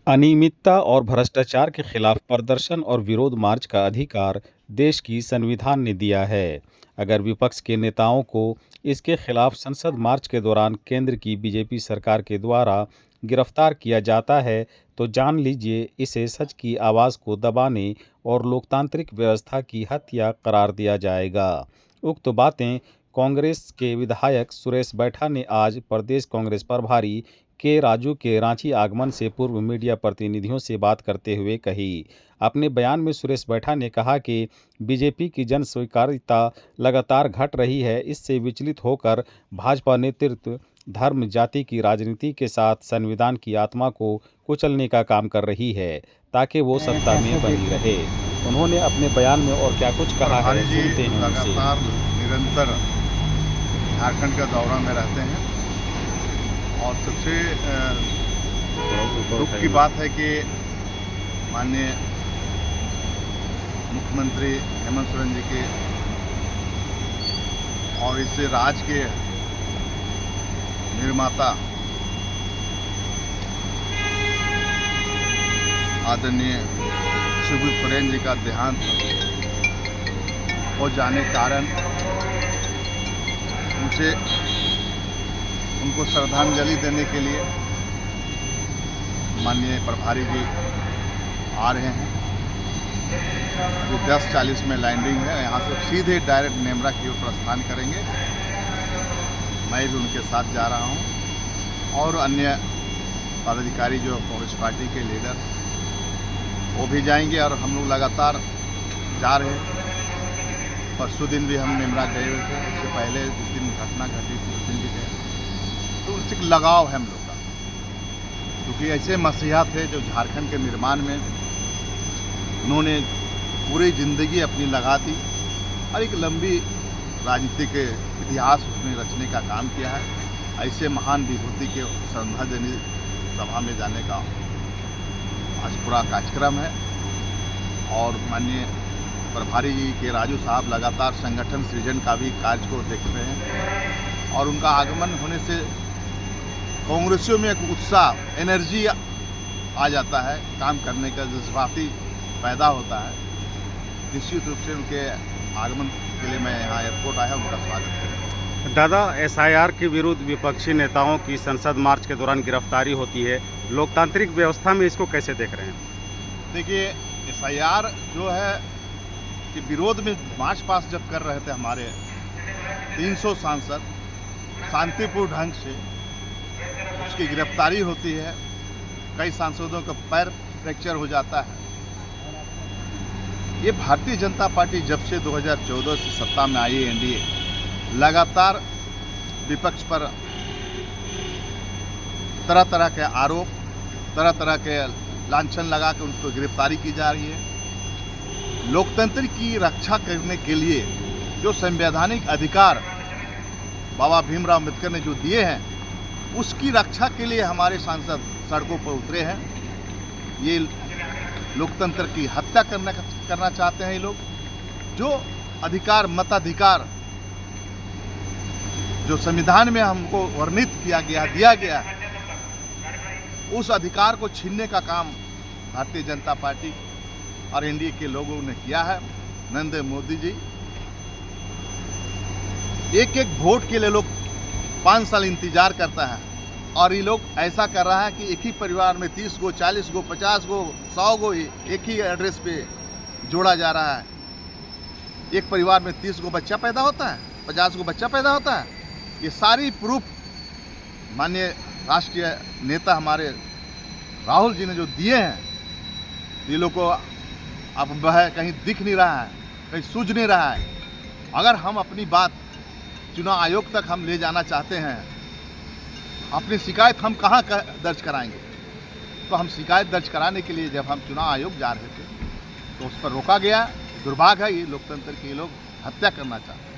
अनियमितता और भ्रष्टाचार के खिलाफ प्रदर्शन और विरोध मार्च का अधिकार देश की संविधान ने दिया है। अगर विपक्ष के नेताओं को इसके खिलाफ संसद मार्च के दौरान केंद्र की बीजेपी सरकार के द्वारा गिरफ्तार किया जाता है, तो जान लीजिए इसे सच की आवाज़ को दबाने और लोकतांत्रिक व्यवस्था की हत्या करार दिया जाएगा। उक्त बातें कांग्रेस के विधायक सुरेश बैठा ने आज प्रदेश कांग्रेस प्रभारी के राजू के रांची आगमन से पूर्व मीडिया प्रतिनिधियों से बात करते हुए कही। अपने बयान में सुरेश बैठा ने कहा कि बीजेपी की जन स्वीकार्यता लगातार घट रही है। इससे विचलित होकर भाजपा नेतृत्व धर्म जाति की राजनीति के साथ संविधान की आत्मा को कुचलने का काम कर रही है, ताकि वो सत्ता में बनी रहे। उन्होंने अपने बयान में और क्या कुछ कहा है, सुनते हैं उनसे। लगातार निरंतर झारखंड का दौरा में रहते हैं और सबसे दुख की बात है कि माननीय मुख्यमंत्री हेमंत सोरेन जी के और इस राज्य के निर्माता आदरणीय शिबू सोरेन जी का देहांत हो जाने के कारण उनको श्रद्धांजलि देने के लिए माननीय प्रभारी जी आ रहे हैं। अभी 10:40 में लैंडिंग है। यहाँ से सीधे डायरेक्ट नेमरा की ओर प्रस्थान करेंगे। मैं भी उनके साथ जा रहा हूँ और अन्य पदाधिकारी जो कांग्रेस पार्टी के लीडर वो भी जाएंगे और हम लोग लगातार जा रहे हैं। परसों दिन भी हम नेमरा गए हुए थे, उससे पहले जिस दिन घटना घटी थी उस दिन भी गए। तो उससे एक लगाव है हम लोग का, क्योंकि ऐसे मसीहा थे जो झारखंड के निर्माण में उन्होंने पूरी ज़िंदगी अपनी लगा दी और एक लंबी राजनीतिक इतिहास उसमें रचने का काम किया है। ऐसे महान विभूति के श्रद्धांजलि सभा में जाने का आज पूरा कार्यक्रम है। और माननीय प्रभारी जी के राजू साहब लगातार संगठन सृजन का भी कार्य को देख रहे हैं और उनका आगमन होने से कांग्रेसियों में एक उत्साह, एनर्जी आ जाता है, काम करने का जज्बाती पैदा होता है। निश्चित रूप से उनके आगमन के लिए मैं यहाँ एयरपोर्ट आया, उनका स्वागत करूँ। दादा, एसआईआर के विरुद्ध विपक्षी नेताओं की संसद मार्च के दौरान गिरफ्तारी होती है, लोकतांत्रिक व्यवस्था में इसको कैसे देख रहे हैं? देखिए, एसआईआर जो है कि विरोध में मार्च पास जब कर रहे थे हमारे 300 सांसद, शांतिपूर्ण ढंग से उसकी गिरफ्तारी होती है। कई सांसदों का पैर फ्रैक्चर हो जाता है। ये भारतीय जनता पार्टी जब से 2014 से सत्ता में आई, एनडीए लगातार विपक्ष पर तरह तरह के आरोप, तरह तरह के लांछन लगा के उनको गिरफ्तारी की जा रही है। लोकतंत्र की रक्षा करने के लिए जो संवैधानिक अधिकार बाबा भीमराव अम्बेडकर ने जो दिए हैं, उसकी रक्षा के लिए हमारे सांसद सड़कों पर उतरे हैं। ये लोकतंत्र की हत्या करना चाहते हैं ये लोग। जो अधिकार, मताधिकार जो संविधान में हमको वर्णित किया गया, दिया गया है, उस अधिकार को छीनने का काम भारतीय जनता पार्टी और एनडीए के लोगों ने किया है। नरेंद्र मोदी जी एक एक वोट के लिए लोग 5 साल इंतजार करता है और ये लोग ऐसा कर रहा है कि एक ही परिवार में 30 गो, 40 गो, 50 गो, 100 गो एक ही एड्रेस पे जोड़ा जा रहा है। एक परिवार में 30 गो बच्चा पैदा होता है, 50 गो बच्चा पैदा होता है। ये सारी प्रूफ माननीय राष्ट्रीय नेता हमारे राहुल जी ने जो दिए हैं, ये लोग को अब वह कहीं दिख नहीं रहा है, कहीं सूझ नहीं रहा है। अगर हम अपनी बात चुनाव आयोग तक हम ले जाना चाहते हैं, अपनी शिकायत हम कहाँ दर्ज कराएंगे? तो हम शिकायत दर्ज कराने के लिए जब हम चुनाव आयोग जा रहे थे तो उस पर रोका गया। दुर्भाग्य है, ये लोकतंत्र के लोग हत्या करना चाहते हैं।